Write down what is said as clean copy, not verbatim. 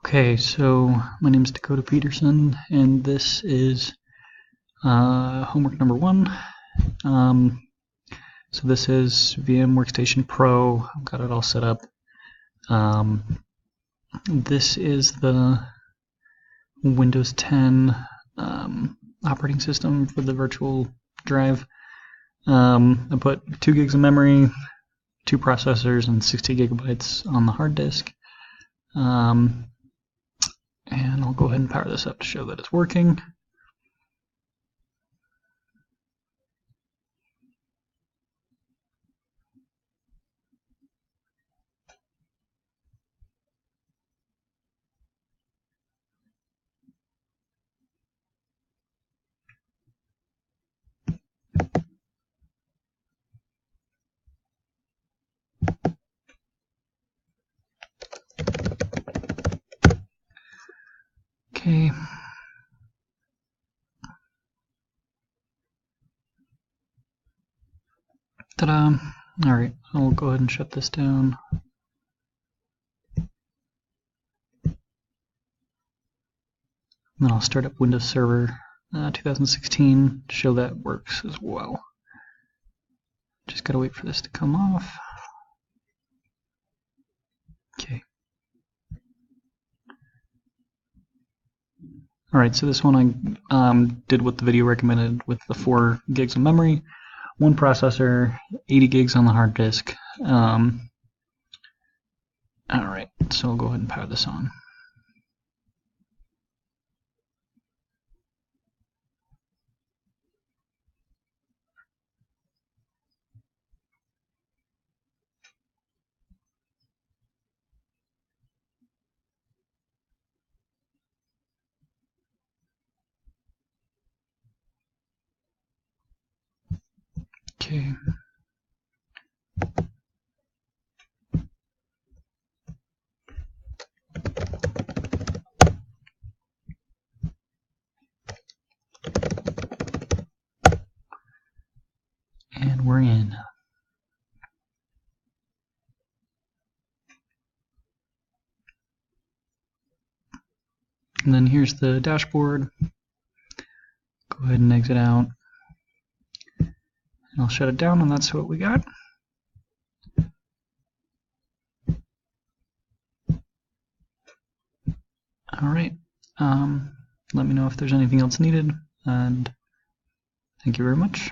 Okay, so my name is Dakota Peterson, and this is homework number 1. So this is VM Workstation Pro. I've got it all set up. This is the Windows 10 operating system for the virtual drive. I put 2 gigs of memory, 2 processors, and 60 gigabytes on the hard disk. And I'll go ahead and power this up to show that it's working. Okay. Ta-da! Alright, I'll go ahead and shut this down. Then I'll start up Windows Server 2016 to show that works as well. Just gotta wait for this to come off. Okay. Alright, so this one I did what the video recommended with the 4 gigs of memory, 1 processor, 80 gigs on the hard disk. Alright, so I'll go ahead and power this on. Okay. And we're in. And then here's the dashboard. Go ahead and exit out. And I'll shut it down, and that's what we got. Alright, let me know if there's anything else needed, and thank you very much.